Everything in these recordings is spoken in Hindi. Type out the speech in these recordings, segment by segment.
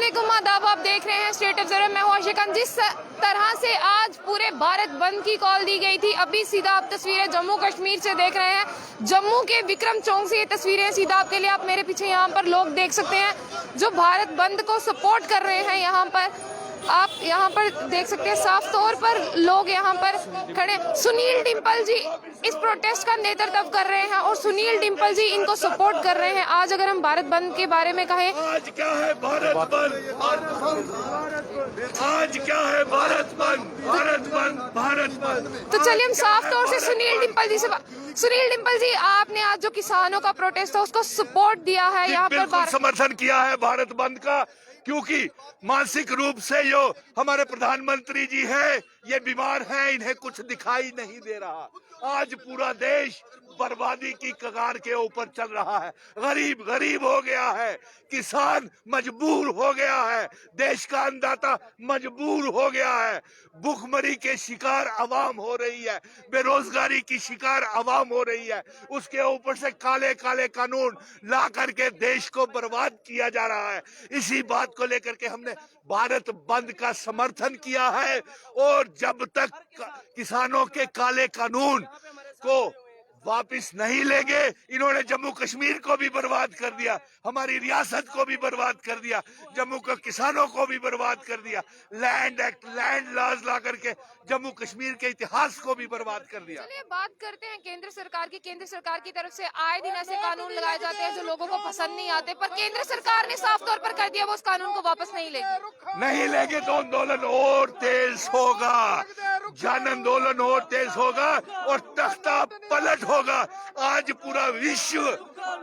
अस्सलामुअलैकुम, आदाब। आप देख रहे हैं स्टेट ऑब्जर्वर। मैं हूं आशिकान। जिस तरह से आज पूरे भारत बंद की कॉल दी गई थी, अभी सीधा आप तस्वीरें जम्मू कश्मीर से देख रहे हैं। जम्मू के विक्रम चौक से ये तस्वीरें सीधा आपके लिए। आप मेरे पीछे यहाँ पर लोग देख सकते हैं जो भारत बंद को सपोर्ट कर रहे हैं। यहाँ पर आप यहाँ पर देख सकते हैं साफ तौर पर लोग यहाँ पर खड़े। सुनील डिम्पल जी इस प्रोटेस्ट का नेतृत्व कर रहे हैं और सुनील डिम्पल जी इनको सपोर्ट कर रहे हैं। आज अगर हम भारत बंद के बारे में कहें, आज क्या है भारत बंद, आज क्या है भारत बंद, भारत बंद, भारत बंद। तो चलिए हम साफ तौर से सुनील डिम्पल जी से सुनील डिम्पल जी, आपने आज जो किसानों का प्रोटेस्ट था उसको सपोर्ट दिया है यहाँ पर। बिल्कुल समर्थन किया है भारत बंद का, क्योंकि मानसिक रूप से जो हमारे प्रधानमंत्री जी हैं ये बीमार हैं, इन्हें कुछ दिखाई नहीं दे रहा। आज पूरा देश बर्बादी की कगार के ऊपर चल रहा है। गरीब गरीब हो गया है, किसान मजबूर हो गया है, देश का अन्नदाता मजबूर हो गया है। भूखमरी के शिकार आवाम हो रही है, बेरोजगारी की शिकार आवाम हो रही है। उसके ऊपर से काले काले कानून ला करके देश को बर्बाद किया जा रहा है। इसी बात को लेकर के हमने भारत बंद का समर्थन किया है। और जब तक किसानों के काले कानून को वापिस नहीं लेंगे, इन्होंने जम्मू कश्मीर को भी बर्बाद कर दिया, हमारी रियासत को भी बर्बाद कर दिया, जम्मू के किसानों को भी बर्बाद कर दिया। लैंड एक्ट, लैंड लॉज ला करके जम्मू कश्मीर के इतिहास को भी बर्बाद कर दिया। चलिए बात करते हैं केंद्र सरकार की। केंद्र सरकार की तरफ से आए दिन ऐसे कानून लगाए जाते हैं जो लोगों को पसंद नहीं आते, पर केंद्र सरकार ने साफ तौर पर कर दिया वो उस कानून को वापस नहीं लेगी। नहीं लेंगे तो आंदोलन और तेज होगा, जन आंदोलन और तेज होगा और तख्ता पलट होगा। आज पूरा विश्व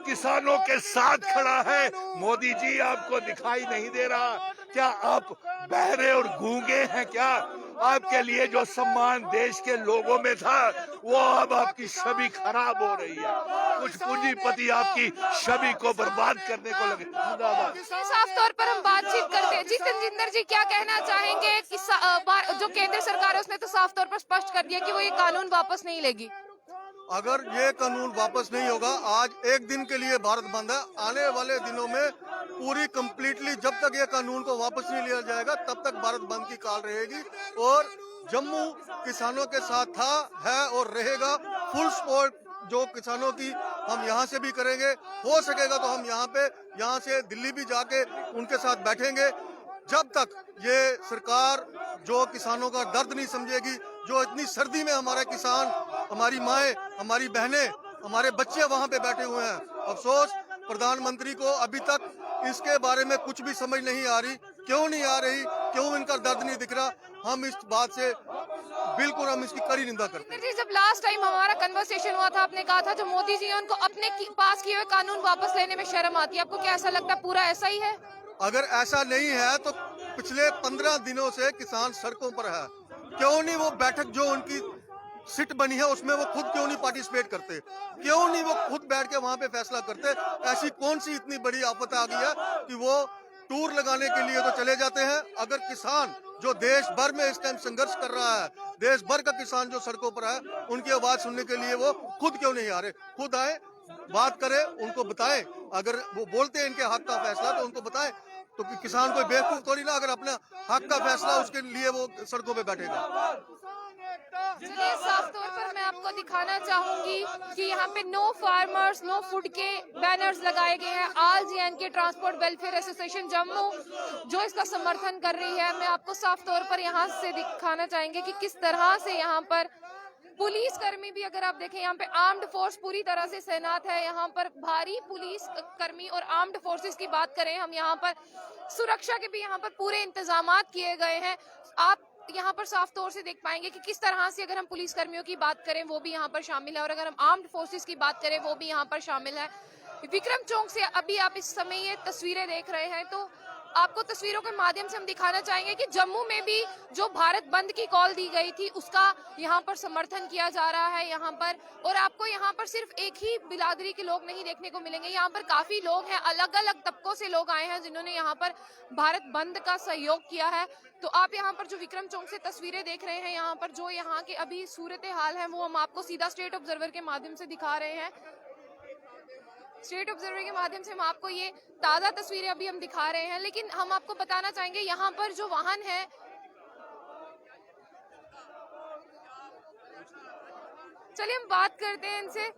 किसानों के साथ खड़ा है। मोदी जी आपको दिखाई नहीं दे रहा क्या? आप बहरे और गूंगे हैं क्या? आपके लिए जो सम्मान देश के लोगों में था वो अब आपकी छवि खराब हो रही है। कुछ पूंजीपति आपकी छवि को बर्बाद करने को लगे। साफ तौर पर हम बातचीत करते हैं। जी तंजिंदर जी, क्या कहना चाहेंगे कि जो केंद्र सरकार है उसने तो साफ तौर पर स्पष्ट कर दिया कि वो ये कानून वापस नहीं लेगी। अगर ये कानून वापस नहीं होगा, आज एक दिन के लिए भारत बंद है, आने वाले दिनों में पूरी कंप्लीटली जब तक ये कानून को वापस नहीं लिया जाएगा तब तक भारत बंद की काल रहेगी। और जम्मू किसानों के साथ था, है और रहेगा। फुल सपोर्ट जो किसानों की हम यहाँ से भी करेंगे, हो सकेगा तो हम यहाँ से दिल्ली भी जाके उनके साथ बैठेंगे। जब तक ये सरकार जो किसानों का दर्द नहीं समझेगी, जो इतनी सर्दी में हमारे किसान, हमारी माएँ, हमारी बहनें, हमारे बच्चे वहाँ पे बैठे हुए हैं। अफसोस प्रधानमंत्री को अभी तक इसके बारे में कुछ भी समझ नहीं आ रही। क्यों नहीं आ रही? क्यों इनका दर्द नहीं दिख रहा? हम इस बात से बिल्कुल हम इसकी कड़ी निंदा करते हैं। जब लास्ट टाइम हमारा कन्वर्सेशन हुआ था, आपने कहा था जो मोदी जी हैं उनको अपने पास किए हुए कानून वापस लेने में शर्म आती है। आपको क्या ऐसा लगता है पूरा ऐसा ही है? अगर ऐसा नहीं है तो पिछले 15 दिनों से किसान सड़कों पर है। क्यों नहीं वो बैठक जो उनकी सिट बनी है उसमें वो खुद क्यों नहीं पार्टिसिपेट करते? क्यों नहीं वो खुद बैठ के वहां पे फैसला करते? ऐसी कौन सी इतनी बड़ी आफत आ गई है कि वो टूर लगाने के लिए तो चले जाते हैं? अगर किसान जो देश भर में इस टाइम संघर्ष कर रहा है, देश भर का किसान जो सड़कों पर है, उनकी आवाज सुनने के लिए वो खुद क्यों नहीं आ रहे? खुद आए, बात करें, उनको बताएं। अगर वो बोलते हैं इनके हक का फैसला तो उनको बताएं। तो किसान कोई बेवकूफ थोड़ी ना, अगर अपना हक का फैसला उसके लिए वो सड़कों पे बैठेगा। चलिए साफ तौर पर मैं आपको दिखाना चाहूंगी कि यहाँ पे नो फार्मर्स नो फूड के बैनर्स लगाए गए हैं। All जे&के transport welfare association Jammu जो इसका समर्थन कर रही है। मैं आपको साफ तौर पर यहाँ से दिखाना चाहेंगे कि किस तरह से यहाँ पर पुलिस कर्मी भी, अगर आप देखें यहाँ पे आर्म्ड फोर्स पूरी तरह से तैनात है। यहाँ पर भारी पुलिस कर्मी और आर्म्ड फोर्सेस की बात करें हम, यहाँ पर सुरक्षा के भी यहाँ पर पूरे इंतजामात किए गए हैं। आप यहाँ पर साफ तौर से देख पाएंगे कि किस तरह से अगर हम पुलिस कर्मियों की बात करें वो भी यहाँ पर शामिल है, और अगर हम आर्म्ड फोर्सेस की बात करें वो भी यहाँ पर शामिल है। विक्रम चौक से अभी आप इस समय ये तस्वीरें देख रहे हैं, तो आपको तस्वीरों के माध्यम से हम दिखाना चाहेंगे कि जम्मू में भी जो भारत बंद की कॉल दी गई थी उसका यहाँ पर समर्थन किया जा रहा है यहाँ पर। और आपको यहाँ पर सिर्फ एक ही बिरादरी के लोग नहीं देखने को मिलेंगे, यहाँ पर काफी लोग हैं, अलग अलग तबकों से लोग आए हैं जिन्होंने यहाँ पर भारत बंद का सहयोग किया है। तो आप यहाँ पर जो विक्रम चौक से तस्वीरें देख रहे हैं, यहाँ पर जो यहाँ के अभी सूरत हाल है वो हम आपको सीधा स्टेट ऑब्जर्वर के माध्यम से दिखा रहे हैं। स्टेट ऑब्जर्वर के माध्यम से हम आपको ये ताज़ा तस्वीरें अभी हम दिखा रहे हैं, लेकिन हम आपको बताना चाहेंगे यहाँ पर जो वाहन है, चलिए हम बात करते हैं इनसे।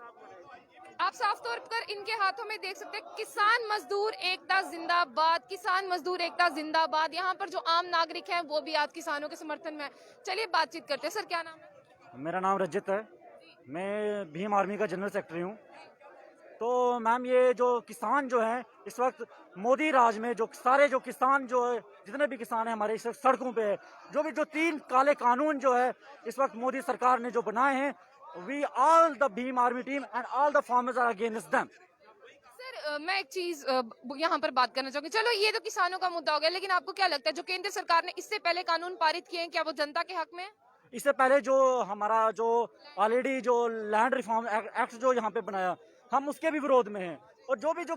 आप साफ तौर पर इनके हाथों में देख सकते हैं किसान मजदूर एकता जिंदाबाद, किसान मजदूर एकता जिंदाबाद। यहाँ पर जो आम नागरिक हैं वो भी आज किसानों के समर्थन में है। चलिए बातचीत करते हैं। सर क्या नाम है? मेरा नाम रजत है, मैं भीम आर्मी का जनरल सेक्रेटरी हूँ। तो मैम ये जो किसान जो है इस वक्त मोदी राज में जो सारे जो किसान जो है जितने भी किसान हैं हमारे इस वक्त सड़कों पे है। जो 3 काले कानून जो है इस वक्त मोदी सरकार ने जो बनाए हैं, we all the Bhim army team and all the farmers are against them. Sir मैं एक चीज यहाँ पर बात करना चाहूंगी। चलो ये तो किसानों का मुद्दा हो गया, लेकिन आपको क्या लगता है जो केंद्र सरकार ने इससे पहले कानून पारित किए हैं, क्या वो जनता के हक में है? इससे पहले जो हमारा जो ऑलरेडी जो लैंड रिफॉर्म एक्ट जो यहाँ पे बनाया, हम उसके भी विरोध में हैं। और जो भी जो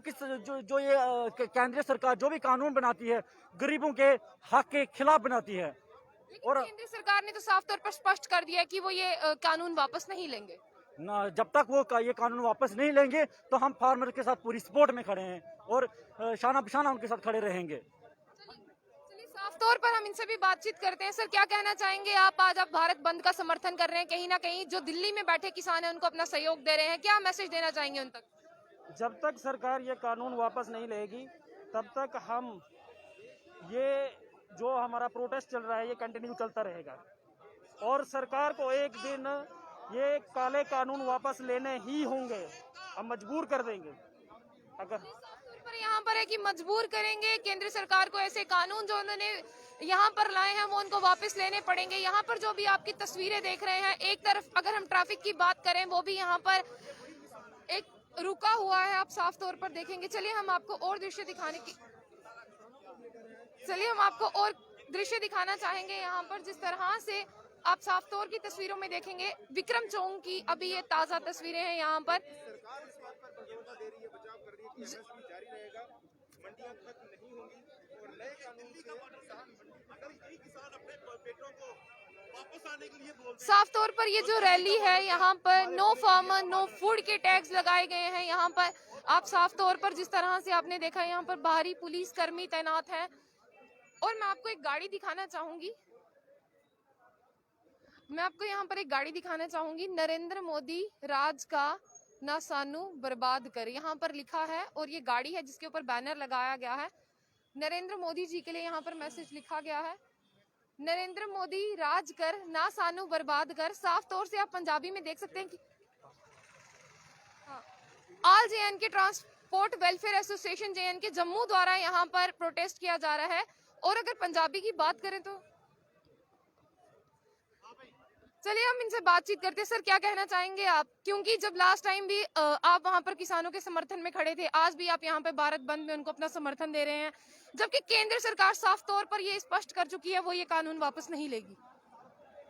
ये केंद्रीय सरकार जो भी कानून बनाती है गरीबों के हक के खिलाफ बनाती है। और केंद्र सरकार ने तो साफ तौर पर स्पष्ट कर दिया है कि वो ये कानून वापस नहीं लेंगे ना। जब तक वो ये कानून वापस नहीं लेंगे तो हम फार्मर के साथ पूरी सपोर्ट में खड़े हैं और शाना बशाना उनके साथ खड़े रहेंगे। चलिए साफ तौर पर हम इनसे भी बातचीत करते हैं। सर क्या कहना चाहेंगे आप? आज आप भारत बंद का समर्थन कर रहे हैं, कहीं ना कहीं जो दिल्ली में बैठे किसान हैं उनको अपना सहयोग दे रहे हैं, क्या मैसेज देना चाहेंगे उन तक? जब तक सरकार ये कानून वापस नहीं लेगी तब तक हम ये जो हमारा प्रोटेस्ट चल रहा है ये कंटिन्यू चलता रहेगा और सरकार को एक दिन ये काले कानून वापस लेने ही होंगे। हम मजबूर कर देंगे। अगर पर यहाँ पर है कि मजबूर करेंगे केंद्र सरकार को, ऐसे कानून जो उन्होंने यहाँ पर लाए हैं वो उनको वापस लेने पड़ेंगे। यहाँ पर जो भी आपकी तस्वीरें देख रहे हैं, एक तरफ अगर हम ट्रैफिक की बात करें वो भी यहाँ पर एक रुका हुआ है, आप साफ तौर पर देखेंगे। चलिए हम आपको और दृश्य दिखाना चाहेंगे यहाँ पर, जिस तरह से आप साफ तौर की तस्वीरों में देखेंगे विक्रम चौक की अभी ये ताजा तस्वीरें हैं यहाँ पर। साफ तौर पर ये जो रैली है यहाँ पर नो फार्मर नो फूड के टैग्स लगाए गए हैं। यहाँ पर आप साफ तौर पर जिस तरह से आपने देखा यहाँ पर बाहरी पुलिस कर्मी तैनात है। और मैं आपको एक गाड़ी दिखाना चाहूंगी, नरेंद्र मोदी राज का ना सानू बर्बाद कर, यहाँ पर लिखा है। और ये गाड़ी है जिसके ऊपर बैनर लगाया गया है, नरेंद्र मोदी जी के लिए यहाँ पर मैसेज लिखा गया है, नरेंद्र मोदी राज कर ना सानू बर्बाद कर। साफ तौर से आप पंजाबी में देख सकते हैं कि all JNK transport welfare association JNK Jammu द्वारा यहाँ पर प्रोटेस्ट किया जा रहा है। और अगर पंजाबी की बात करें तो चलिए हम इनसे बातचीत करते हैं। सर क्या कहना चाहेंगे आप? क्योंकि जब लास्ट टाइम भी आप वहां पर किसानों के समर्थन में खड़े थे, आज भी आप यहाँ पे भारत बंद में उनको अपना समर्थन दे रहे हैं, जबकि केंद्र सरकार साफ तौर पर ये स्पष्ट कर चुकी है वो ये कानून वापस नहीं लेगी।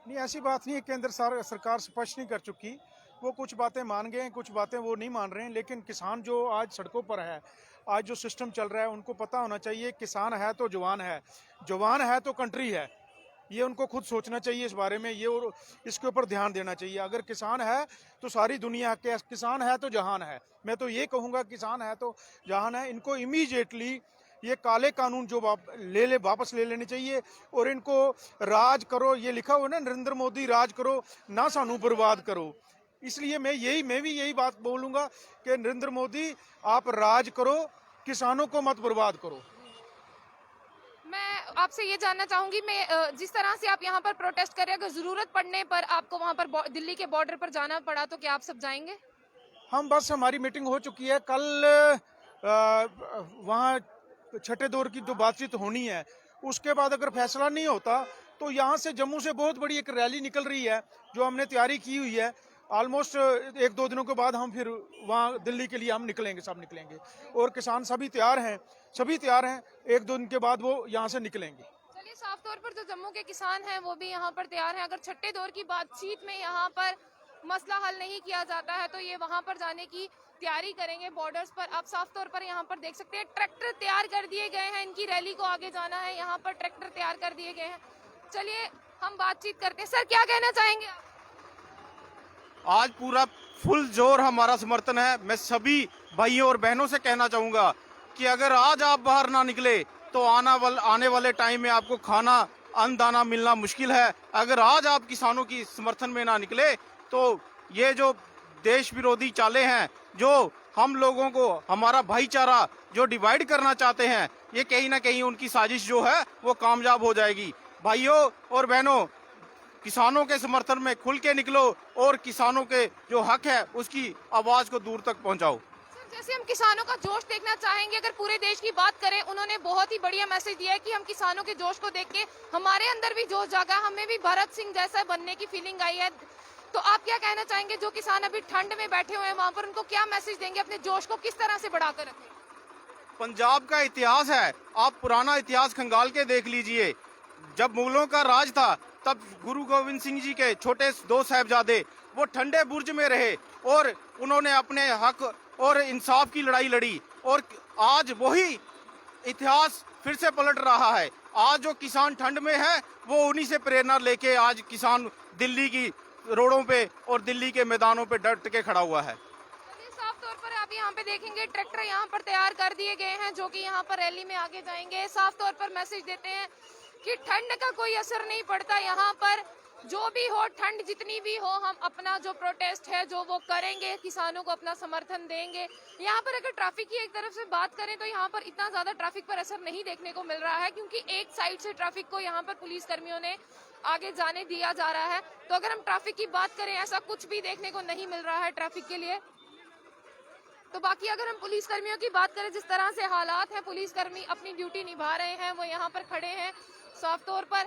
नहीं, ऐसी बात नहीं है। केंद्र सरकार स्पष्ट नहीं कर चुकी, वो कुछ बातें मान गए हैं, कुछ बातें वो नहीं मान रहे हैं। लेकिन किसान जो आज सड़कों पर है, आज जो सिस्टम चल रहा है, उनको पता होना चाहिए किसान है तो जवान है, जवान है तो कंट्री है। ये उनको खुद सोचना चाहिए इस बारे में, ये और इसके ऊपर ध्यान देना चाहिए। अगर किसान है तो सारी दुनिया के, किसान है तो जहान है। मैं तो ये कहूँगा किसान है तो जहान है। इनको इमीडिएटली ये काले कानून जो वापस ले लेने चाहिए और इनको राज करो, ये लिखा हुआ ना नरेंद्र मोदी राज करो ना सानू बर्बाद करो। इसलिए मैं भी यही बात बोलूँगा कि नरेंद्र मोदी आप राज करो, किसानों को मत बर्बाद करो। मैं आपसे ये जानना चाहूंगी, मैं जिस तरह से आप यहाँ पर प्रोटेस्ट कर रहे हैं, अगर जरूरत पड़ने पर आपको वहाँ पर दिल्ली के बॉर्डर पर जाना पड़ा तो क्या आप सब जाएंगे? हम बस हमारी मीटिंग हो चुकी है, कल वहाँ छठे दौर की जो बातचीत होनी है, उसके बाद अगर फैसला नहीं होता तो यहाँ से जम्मू से बहुत बड़ी एक रैली निकल रही है जो हमने तैयारी की हुई है। ऑलमोस्ट 1-2 दिनों के बाद हम फिर वहाँ दिल्ली के लिए हम निकलेंगे, सब निकलेंगे। और किसान सभी तैयार हैं, 1-2 दिन के बाद वो यहाँ से निकलेंगे। चलिए साफ तौर पर जो जम्मू के किसान हैं वो भी यहाँ पर तैयार हैं। अगर छठे दौर की बातचीत में यहाँ पर मसला हल नहीं किया जाता है तो ये वहाँ पर जाने की तैयारी करेंगे बॉर्डर्स पर। आप साफ तौर पर यहाँ पर देख सकते हैं ट्रैक्टर तैयार कर दिए गए हैं, इनकी रैली को आगे जाना है, यहाँ पर ट्रैक्टर तैयार कर दिए गए हैं। चलिए हम बातचीत करते हैं। सर क्या कहना चाहेंगे आप? आज पूरा फुल जोर हमारा समर्थन है। मैं सभी भाइयों और बहनों से कहना चाहूँगा कि अगर आज आप बाहर ना निकले तो आने वाले टाइम में आपको खाना अन्न दाना मिलना मुश्किल है। अगर आज आप किसानों की समर्थन में ना निकले तो ये जो देश विरोधी चालें हैं, जो हम लोगों को हमारा भाईचारा जो डिवाइड करना चाहते हैं, ये कहीं ना कहीं उनकी साजिश जो है वो कामयाब हो जाएगी। भाइयों और बहनों, किसानों के समर्थन में खुल के निकलो और किसानों के जो हक है उसकी आवाज को दूर तक पहुंचाओ। जैसे हम किसानों का जोश देखना चाहेंगे, अगर पूरे देश की बात करें, उन्होंने बहुत ही बढ़िया मैसेज दिया है कि हम किसानों के जोश को देख के हमारे अंदर भी जोश जागा, हमें भी भरत सिंह जैसा बनने की फीलिंग आई है। तो आप क्या कहना चाहेंगे, जो किसान अभी ठंड में बैठे हुए हैं वहां पर, उनको क्या मैसेज देंगे, अपने जोश को किस तरह से बढ़ाकर रखें? पंजाब का इतिहास है, आप पुराना इतिहास खंगाल के देख लीजिए। जब मुगलों का राज था तब गुरु गोविंद सिंह जी के छोटे दो साहिबजादे वो ठंडे बुर्ज में रहे और उन्होंने अपने हक और इंसाफ की लड़ाई लड़ी, और आज वही इतिहास फिर से पलट रहा है। आज जो किसान ठंड में है वो उन्हीं से प्रेरणा लेके आज किसान दिल्ली की रोडों पे और दिल्ली के मैदानों पे डट के खड़ा हुआ है। साफ तौर पर आप यहाँ पे देखेंगे ट्रैक्टर यहाँ पर तैयार कर दिए गए हैं, जो कि यहाँ पर रैली में आगे जाएंगे। साफ तौर पर मैसेज देते हैं कि ठंड का कोई असर नहीं पड़ता, यहाँ पर जो भी हो, ठंड जितनी भी हो, हम अपना जो प्रोटेस्ट है जो वो करेंगे, किसानों को अपना समर्थन देंगे। यहाँ पर अगर ट्रैफिक की एक तरफ से बात करें तो यहाँ पर इतना ज्यादा ट्रैफिक पर असर नहीं देखने को मिल रहा है, क्योंकि एक साइड से ट्रैफिक को यहाँ पर पुलिस कर्मियों ने आगे जाने दिया जा रहा है। तो अगर हम ट्रैफिक की बात करें, ऐसा कुछ भी देखने को नहीं मिल रहा है ट्रैफिक के लिए। तो बाकी अगर हम पुलिस कर्मियों की बात करें, जिस तरह से हालात हैं, पुलिस कर्मी अपनी ड्यूटी निभा रहे हैं, वो यहाँ पर खड़े हैं साफ तौर पर।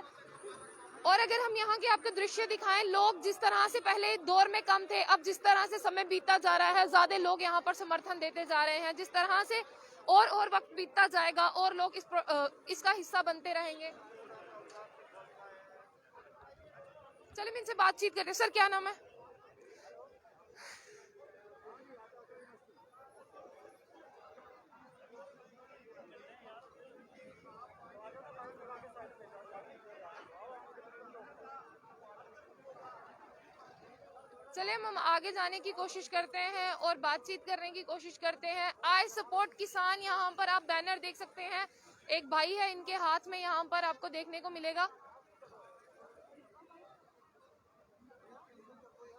और अगर हम यहाँ के आपको दृश्य दिखाएं, लोग जिस तरह से पहले दौर में कम थे, अब जिस तरह से समय बीतता जा रहा है, ज्यादा लोग यहाँ पर समर्थन देते जा रहे हैं। जिस तरह से और वक्त बीतता जाएगा और लोग इसका हिस्सा बनते रहेंगे। चलिए इनसे बातचीत करते हैं। सर, क्या नाम है? चलिए हम आगे जाने की कोशिश करते हैं और बातचीत करने की कोशिश करते हैं। आई सपोर्ट किसान, यहाँ पर आप बैनर देख सकते हैं, एक भाई है इनके हाथ में, यहाँ पर आपको देखने को मिलेगा।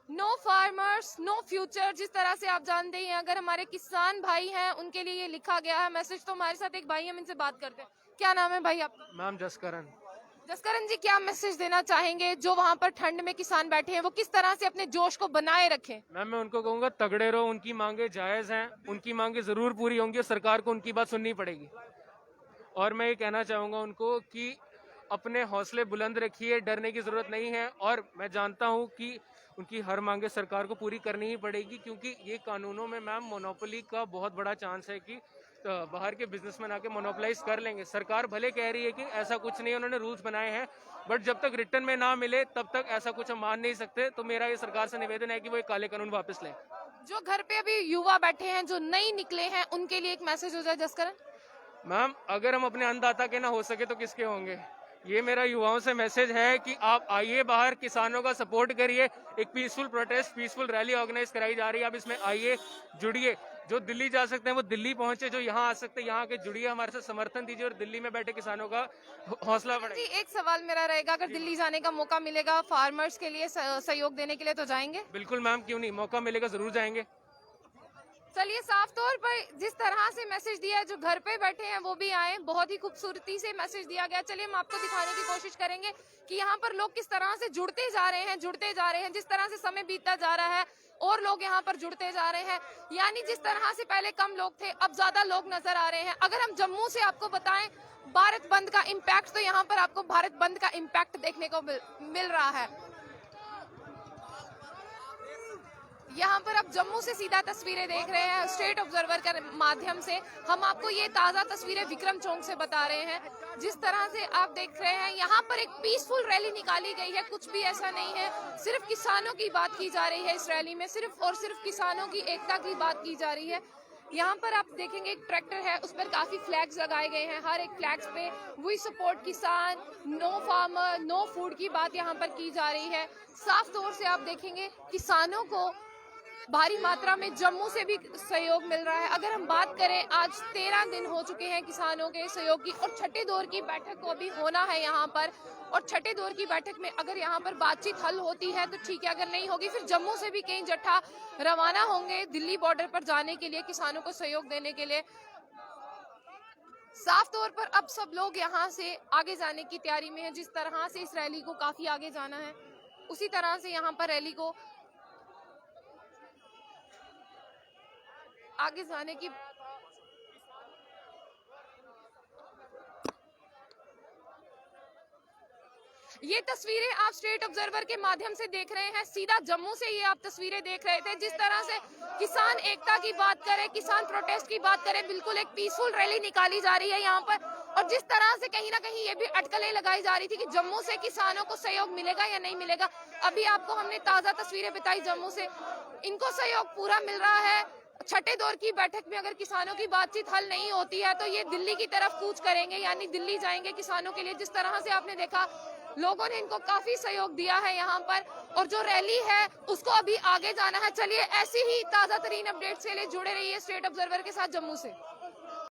नो फार्मर्स नो फ्यूचर, जिस तरह से आप जानते हैं, अगर हमारे किसान भाई हैं उनके लिए ये लिखा गया है मैसेज। तो हमारे साथ एक भाई, हम इनसे बात करते हैं। क्या नाम है भाई आपका? मैम जसकरण। जसकरण जी, क्या मैसेज देना चाहेंगे, जो वहाँ पर ठंड में किसान बैठे हैं, वो किस तरह से अपने जोश को बनाए रखें? मैम मैं उनको कहूँगा तगड़े रहो, उनकी मांगे जायज हैं, उनकी मांगे जरूर पूरी होंगी और सरकार को उनकी बात सुननी पड़ेगी। और मैं ये कहना चाहूँगा उनको कि अपने हौसले बुलंद रखिए, डरने की जरूरत नहीं है। और मैं जानता हूँ कि उनकी हर मांगे सरकार को पूरी करनी ही पड़ेगी, क्योंकि ये कानूनों में मैम मोनोपोली का बहुत बड़ा चांस है कि बाहर के बिजनेसमैन आके मोनोपोलाइज कर लेंगे। सरकार भले कह रही है कि ऐसा कुछ नहीं, उन्होंने रूल्स बनाए हैं, बट जब तक रिटर्न में ना मिले तब तक ऐसा कुछ हम मान नहीं सकते। तो मेरा ये सरकार से निवेदन है कि वो ये काले कानून वापस लें। जो घर पे अभी युवा बैठे हैं, जो नहीं निकले हैं, उनके लिए एक मैसेज हो जाए जसकरण। मैम अगर हम अपने अन्नदाता के ना हो सके तो किसके होंगे? ये मेरा युवाओं से मैसेज है कि आप आइए बाहर, किसानों का सपोर्ट करिए। एक peaceful protest, peaceful rally organize कराई जा रही है, आप इसमें आइए, जुड़िए। जो दिल्ली जा सकते हैं वो दिल्ली पहुंचे, जो यहाँ आ सकते हैं यहाँ के जुड़िए, हमारे साथ समर्थन दीजिए और दिल्ली में बैठे किसानों का हौसला बढ़ाइए। जी, एक सवाल मेरा रहेगा, अगर दिल्ली जाने का मौका मिलेगा फार्मर्स के लिए सहयोग देने के लिए, तो जाएंगे? बिल्कुल मैम, क्यों नहीं, मौका मिलेगा जरूर जाएंगे। चलिए, साफ तौर पर जिस तरह से मैसेज दिया है, जो घर पे बैठे हैं वो भी आए, बहुत ही खूबसूरती से मैसेज दिया गया। चलिए हम आपको दिखाने की कोशिश करेंगे कि यहाँ पर लोग किस तरह से जुड़ते जा रहे हैं, जिस तरह से समय बीतता जा रहा है और लोग यहाँ पर जुड़ते जा रहे हैं। यानी जिस तरह से पहले कम लोग थे, अब ज्यादा लोग नजर आ रहे हैं। अगर हम जम्मू से आपको बताएं भारत बंद का इम्पैक्ट, तो यहाँ पर आपको भारत बंद का इम्पैक्ट देखने को मिल रहा है। यहाँ पर आप जम्मू से सीधा तस्वीरें देख रहे हैं स्टेट ऑब्जर्वर के माध्यम से। हम आपको ये ताज़ा तस्वीरें विक्रम चौक से बता रहे हैं। जिस तरह से आप देख रहे हैं, यहाँ पर एक पीसफुल रैली निकाली गई है, कुछ भी ऐसा नहीं है, सिर्फ किसानों की बात की जा रही है इस रैली में, सिर्फ और सिर्फ किसानों की एकता की बात की जा रही है। यहाँ पर आप देखेंगे एक ट्रैक्टर है, उस पर काफी फ्लैग्स लगाए गए हैं, हर एक फ्लैग्स पे वी सपोर्ट किसान, नो फार्मर नो फूड की बात यहाँ पर की जा रही है। साफ तौर से आप देखेंगे किसानों को भारी मात्रा में जम्मू से भी सहयोग मिल रहा है। अगर हम बात करें, आज 13 दिन हो चुके हैं किसानों के सहयोग की, और छठे दौर की बैठक को अभी होना है यहाँ पर। और छठे दौर की बैठक में अगर यहाँ पर बातचीत हल होती है तो ठीक है, अगर नहीं होगी फिर जम्मू से भी कई जत्था रवाना होंगे दिल्ली बॉर्डर पर जाने के लिए, किसानों को सहयोग देने के लिए। साफ तौर पर अब सब लोग यहाँ से आगे जाने की तैयारी में है। जिस तरह से इस रैली को काफी आगे जाना है, उसी तरह से यहाँ पर रैली को आगे जाने की ये तस्वीरें आप स्टेट ऑब्जर्वर के माध्यम से देख रहे हैं। सीधा जम्मू से ये आप तस्वीरें देख रहे थे। जिस तरह से किसान एकता की बात करें, किसान प्रोटेस्ट की बात करें, बिल्कुल एक पीसफुल रैली निकाली जा रही है यहाँ पर। और जिस तरह से कहीं ना कहीं ये भी अटकलें लगाई जा रही थी कि जम्मू से किसानों को सहयोग मिलेगा या नहीं मिलेगा। अभी आपको हमने ताजा तस्वीरें बताई जम्मू से, इनको सहयोग पूरा मिल रहा है। छठे दौर की बैठक में अगर किसानों की बातचीत हल नहीं होती है तो ये दिल्ली की तरफ कूच करेंगे, यानी दिल्ली जाएंगे किसानों के लिए। जिस तरह से आपने देखा, लोगों ने इनको काफी सहयोग दिया है यहाँ पर, और जो रैली है उसको अभी आगे जाना है। चलिए, ऐसी ही ताजा तरीन अपडेट्स के लिए जुड़े रहिए स्टेट ऑब्जर्वर के साथ जम्मू से।